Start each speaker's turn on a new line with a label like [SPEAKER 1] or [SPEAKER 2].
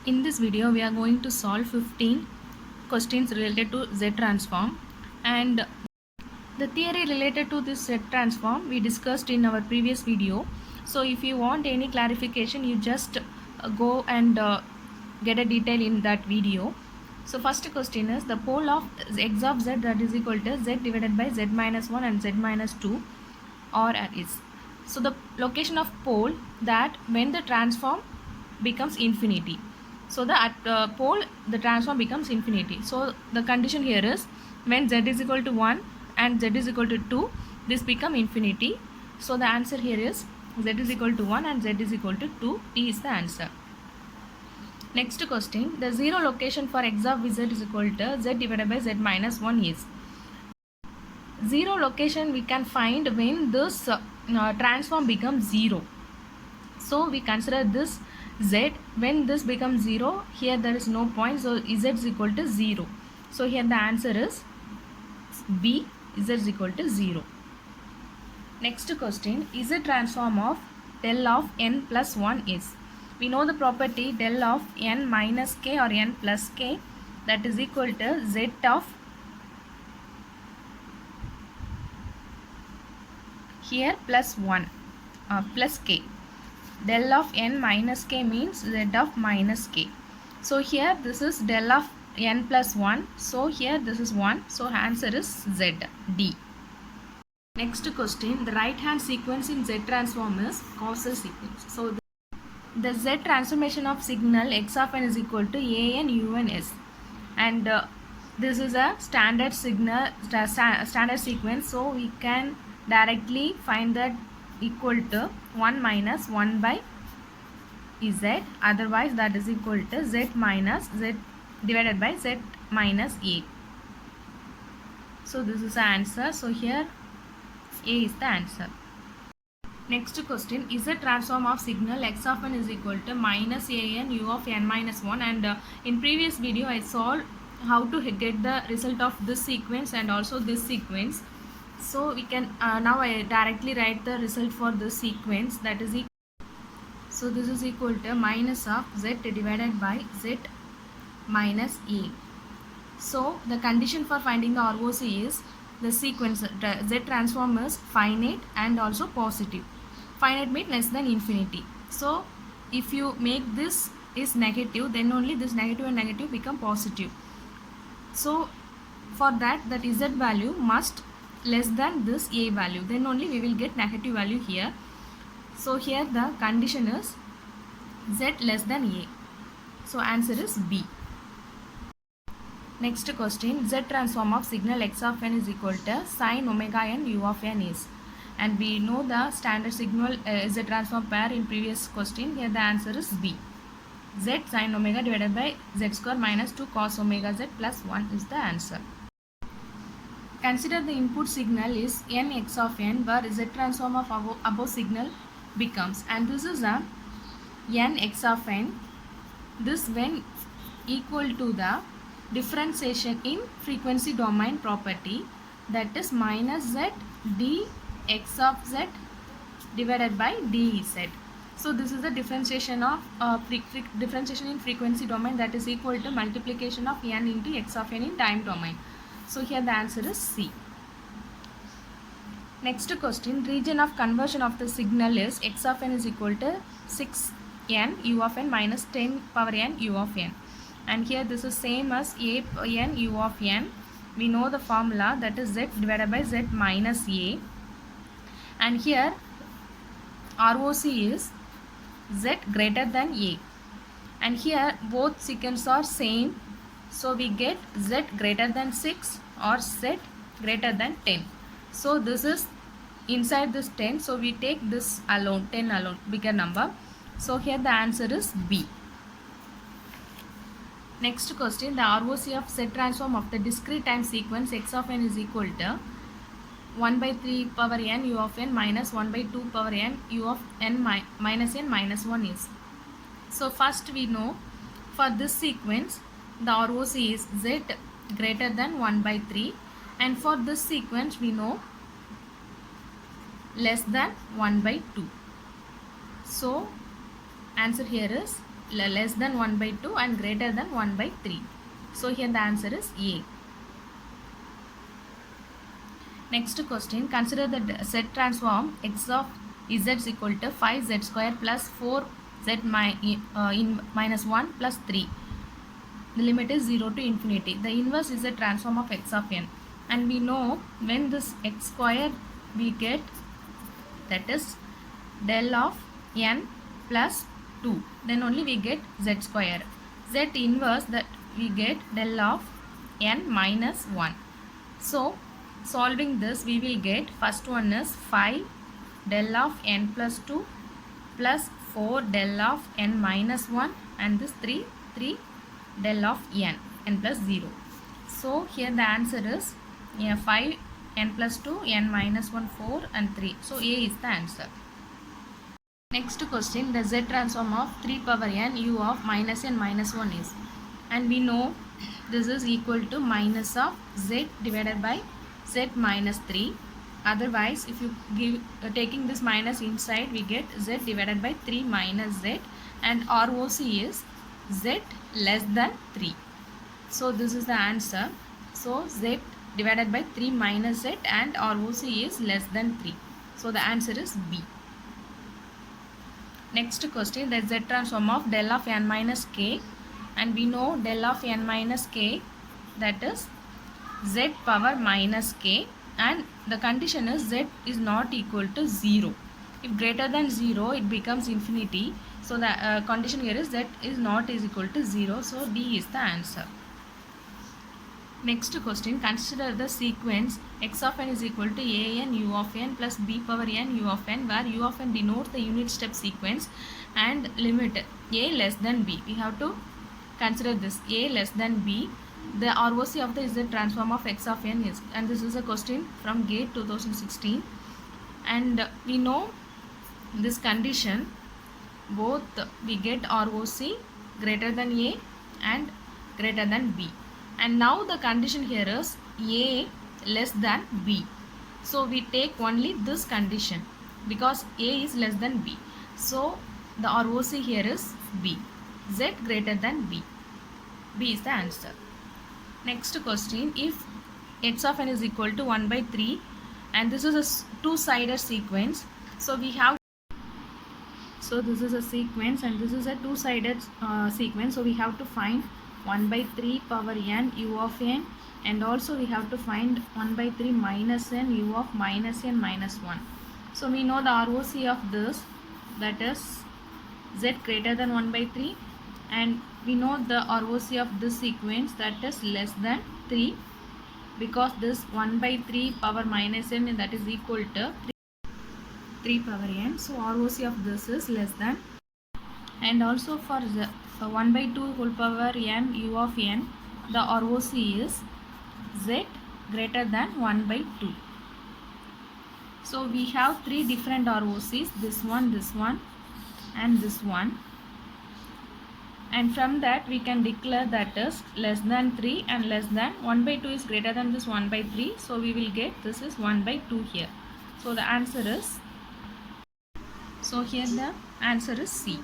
[SPEAKER 1] In this video, we are going to solve 15 questions related to Z transform, and the theory related to this Z transform we discussed in our previous video. So if you want any clarification, you just go and get a detail in that video. So first question is the pole of x of z that is equal to z divided by z minus 1 and z minus 2 or is. So the location of pole that when the transform becomes infinity. So the at pole the transform becomes infinity. So the condition here is when z is equal to 1 and z is equal to 2, this become infinity. So the answer here is z is equal to 1 and z is equal to 2. D is the answer. Next question, the zero location for x of z is equal to z divided by z minus 1 is. Zero location we can find when this transform becomes 0. So we consider this z when this becomes 0. Here there is no point, so z is equal to 0. So here the answer is B, z is equal to 0. Next question, is a transform of del of n plus 1 is. We know the property del of n minus k or n plus k, that is equal to z of here plus 1 plus k. Del of n minus k means z of minus k. So here this is del of n plus 1. So here this is 1. So answer is Z, D. Next question, the right hand sequence in Z transform is causal sequence. So the Z transformation of signal x of n is equal to a n u n s, and this is a standard signal standard sequence. So we can directly find that equal to 1 minus 1 by z, otherwise that is equal to z minus z divided by z minus a. So this is the answer. So here A is the answer. Next question, is a transform of signal x of n is equal to minus a n u of n minus 1, and in previous video I solved how to get the result of this sequence and also this sequence. So we can now I directly write the result for this sequence, that is equal. So this is equal to minus of z divided by z minus a. So the condition for finding the ROC is the sequence Z transform is finite and also positive. Finite means less than infinity. So if you make this is negative, then only this negative and negative become positive. So for that Z value must less than this A value, then only we will get negative value here. So here the condition is Z less than A. So answer is B. Next question, Z transform of signal x of n is equal to sin omega n u of n is, and we know the standard signal Z transform pair in previous question. Here the answer is B. Z sin omega divided by z square minus 2 cos omega z plus 1 is the answer. Consider the input signal is n x of n, where Z transform of above signal becomes, and this is a n x of n, this when equal to the differentiation in frequency domain property, that is minus z d x of z divided by dz. So this is the differentiation of differentiation in frequency domain, that is equal to multiplication of n into x of n in time domain. So here the answer is C. Next question, region of conversion of the signal is x of n is equal to 6n u of n minus 10 power n u of n. And here this is same as a n u of n. We know the formula, that is z divided by z minus a, and here ROC is z greater than a, and here both sequences are same, so we get z greater than 6 or z greater than 10. So this is inside this 10, so we take this alone, 10 alone, bigger number. So here the answer is B. Next question, the ROC of Z transform of the discrete time sequence x of n is equal to 1 by 3 power n u of n minus 1 by 2 power n u of n minus n minus 1 is. So first we know for this sequence the ROC is Z greater than 1 by 3, and for this sequence we know less than 1 by 2. So answer here is less than 1 by 2 and greater than 1 by 3. So here the answer is A. Next question, consider the Z transform x of z is equal to 5z square plus 4z minus 1 plus 3. The limit is 0 to infinity. The inverse is a transform of x of n. And we know when this x square we get, that is del of n plus 2. Then only we get z square. Z inverse, that we get del of n minus 1. So solving this, we will get, first one is 5 del of n plus 2 plus 4 del of n minus 1 and this 3 del of n plus 0. So here the answer is 5 n plus 2 n minus 1 4 and 3. So A is the answer. Next question, the Z transform of 3 power n u of minus n minus 1 is, and we know this is equal to minus of z divided by z minus 3. Otherwise, if you give taking this minus inside, we get z divided by 3 minus z, and ROC is z less than 3. So this is the answer. So z divided by 3 minus z and ROC is less than 3. So the answer is B. Next question, the Z transform of del of n minus k, and we know del of n minus k, that is z power minus k, and the condition is z is not equal to 0. If greater than 0, it becomes infinity. So the condition here is z is not is equal to 0. So D is the answer. Next question, consider the sequence x of n is equal to a n u of n plus b power n u of n, where u of n denotes the unit step sequence and limit a less than b. We have to consider this a less than b. The ROC of the Z transform of x of n is, and this is a question from GATE 2016, and we know this condition, both we get ROC greater than a and greater than b. And now the condition here is a less than b. So we take only this condition because a is less than b. So the ROC here is b. Z greater than b. B is the answer. Next question, if x of n is equal to 1 by 3 and this is a two-sided sequence. So we have, so this is a sequence and this is a two-sided sequence. So we have to find 1 by 3 power n u of n, and also we have to find 1 by 3 minus n u of minus n minus 1. So we know the ROC of this, that is z greater than 1 by 3, and we know the ROC of this sequence, that is less than 3, because this 1 by 3 power minus n, that is equal to 3 power n. So ROC of this is less than, and also for the 1 by 2 whole power n u of n, the ROC is z greater than 1 by 2. So we have three different ROCs, this one, and this one, and from that we can declare that is less than 3 and less than 1 by 2 is greater than this 1 by 3. So we will get this is 1 by 2 here. So the answer is, so here the answer is C.